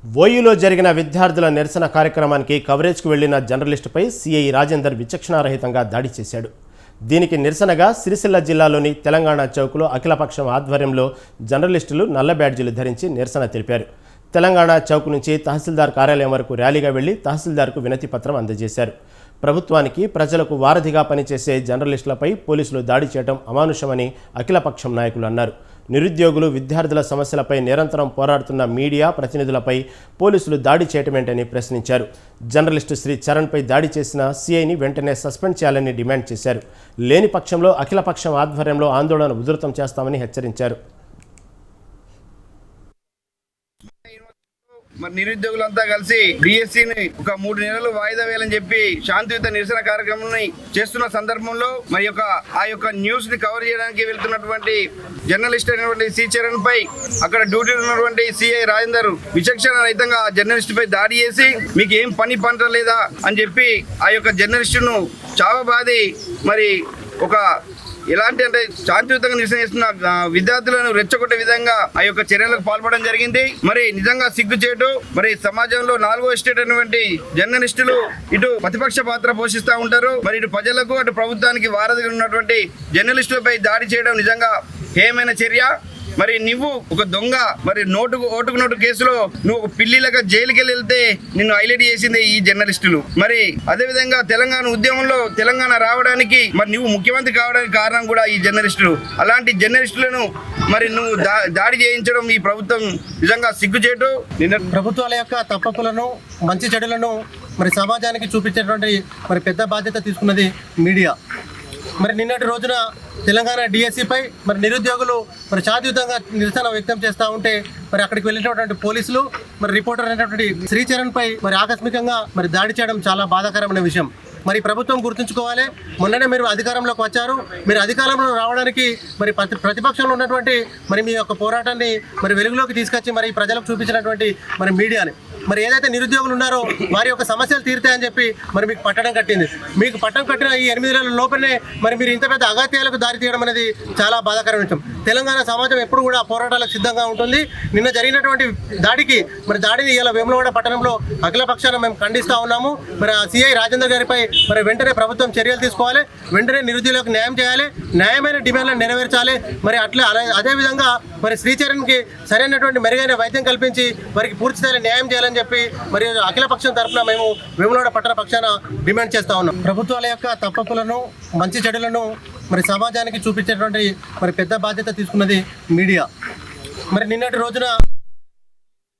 ఓయూలో జరిగిన విద్యార్థుల నిరసన కార్యక్రమానికి కవరేజ్కు వెళ్లిన జర్నలిస్టుపై సిఐ రాజేందర్ విచక్షణారహితంగా దాడి చేశాడు. దీనికి నిరసనగా సిరిసిల్ల జిల్లాలోని తెలంగాణ చౌక్లో అఖిలపక్షం ఆధ్వర్యంలో జర్నలిస్టులు నల్ల బ్యాడ్జీలు ధరించి నిరసన తెలిపారు. తెలంగాణ చౌక్ నుంచి తహసీల్దార్ కార్యాలయం వరకు ర్యాలీగా వెళ్లి తహసీల్దార్కు వినతి పత్రం అందజేశారు. ప్రభుత్వానికి ప్రజలకు వారధిగా పనిచేసే జర్నలిస్టులపై పోలీసులు దాడి చేయడం అమానుషమని అఖిలపక్షం నాయకులు అన్నారు. నిరుద్యోగులు, విద్యార్థుల సమస్యలపై నిరంతరం పోరాడుతున్న మీడియా ప్రతినిధులపై పోలీసులు దాడి చేయటమేంటని ప్రశ్నించారు. జర్నలిస్టు శ్రీ చరణ్పై దాడి చేసిన సిఐని వెంటనే సస్పెండ్ చేయాలని డిమాండ్ చేశారు. లేని పక్షంలో అఖిలపక్షం ఆధ్వర్యంలో ఆందోళన ఉధృతం చేస్తామని హెచ్చరించారు. మరి నిరుద్యోగులంతా కలిసి డిఎస్సిని ఒక 3 నెలలు వాయిదా వేయాలని చెప్పి శాంతియుత నిరసన కార్యక్రమాన్ని చేస్తున్న సందర్భంలో మరి ఆ యొక్క న్యూస్ ని కవర్ చేయడానికి వెళ్తున్నటువంటి జర్నలిస్ట్ అయినటువంటి సి చరణ్ పై అక్కడ డ్యూటీ ఉన్నటువంటి సిఐ రాజేందర్ విచక్షణ రహితంగా జర్నలిస్ట్ పై దాడి చేసి మీకు ఏం పని లేదా అని చెప్పి ఆ యొక్క జర్నలిస్టును చావబాది మరి ఒక ఎలాంటి అంటే శాంతియుతంగా నిరసన చేస్తున్న విద్యార్థులను రెచ్చగొట్టే విధంగా ఆ యొక్క చర్యలకు పాల్పడడం జరిగింది. మరి నిజంగా సిగ్గుచేటు. మరి సమాజంలో 4వ ఎస్టేట్ అయినటువంటి జర్నలిస్టులు ఇటు ప్రతిపక్ష పాత్ర పోషిస్తూ ఉంటారు. మరి ఇటు ప్రజలకు అటు ప్రభుత్వానికి వారధిగా ఉన్నటువంటి జర్నలిస్టులపై దాడి చేయడం నిజంగా హేయమైన చర్య. మరి నువ్వు ఒక దొంగ, మరి ఓటుకు నోటు కేసులో నువ్వు ఒక పిల్లిలాగా జైలుకి వెళ్తే నిన్ను హైలైట్ చేసింది ఈ జర్నలిస్టులు. మరి అదేవిధంగా తెలంగాణ ఉద్యమంలో తెలంగాణ రావడానికి మరి నువ్వు ముఖ్యమంత్రి కావడానికి కారణం కూడా ఈ జర్నలిస్టులు. అలాంటి జర్నలిస్టులను మరి నువ్వు దాడి చేయించడం ఈ ప్రభుత్వం నిజంగా సిగ్గుచేటు. ప్రభుత్వాల యొక్క తప్పప్పులను, మంచి చెడులను మరి సమాజానికి చూపించేటువంటి మరి పెద్ద బాధ్యత తీసుకున్నది మీడియా. మరి నిన్నటి రోజున తెలంగాణ డిఎస్సిపై మరి నిరుద్యోగులు మరి శాంతియుతంగా నిరసన వ్యక్తం చేస్తూ ఉంటే మరి అక్కడికి వెళ్ళినటువంటి పోలీసులు మరి రిపోర్టర్ అయినటువంటి శ్రీచరణ్పై మరి ఆకస్మికంగా మరి దాడి చేయడం చాలా బాధాకరమైన విషయం. మరి ప్రభుత్వం గుర్తుంచుకోవాలి, మొన్ననే మీరు అధికారంలోకి వచ్చారు. మీరు అధికారంలో రావడానికి మరి ప్రతిపక్షంలో ఉన్నటువంటి మరి మీ యొక్క పోరాటాన్ని మరి వెలుగులోకి తీసుకొచ్చి మరి ప్రజలకు చూపించినటువంటి మరి మీడియాని మరి ఏదైతే నిరుద్యోగులు ఉన్నారో వారి యొక్క సమస్యలు తీరుతాయని చెప్పి మరి మీకు పట్టడం కట్టింది. మీకు పట్టం కట్టిన ఈ 8 నెలల లోపలనే మరి మీరు ఇంత పెద్ద అగత్యాలకు దారి తీయడం అనేది చాలా బాధాకరమైన విషయం. తెలంగాణ సమాజం ఎప్పుడు కూడా పోరాటాలకు సిద్ధంగా ఉంటుంది. నిన్న జరిగినటువంటి దాడిని ఇలా వేములవాడ పట్టణంలో అఖిల పక్షాన మేము ఖండిస్తూ ఉన్నాము. మరి సిఐ రాజేందర్ గారిపై మరి వెంటనే ప్రభుత్వం చర్యలు తీసుకోవాలి. వెంటనే నిరుద్యోగులకు న్యాయం చేయాలి, న్యాయమైన డిమాండ్లను నెరవేర్చాలి. మరి అదేవిధంగా మరి శ్రీచరణ్కి సరైనటువంటి మెరుగైన వైద్యం కల్పించి వారికి పూర్తిస్థాయి న్యాయం చేయాలని చెప్పి మరి అఖిల పక్షం తరఫున మేము వేములవాడ పట్టణ పక్షాన డిమాండ్ చేస్తా ఉన్నాం. ప్రభుత్వాల యొక్క తప్పప్పులను, మంచి చెడులను మరి సమాజానికి చూపించేటువంటి మరి పెద్ద బాధ్యత తీసుకున్నది మీడియా. మరి నిన్నటి రోజున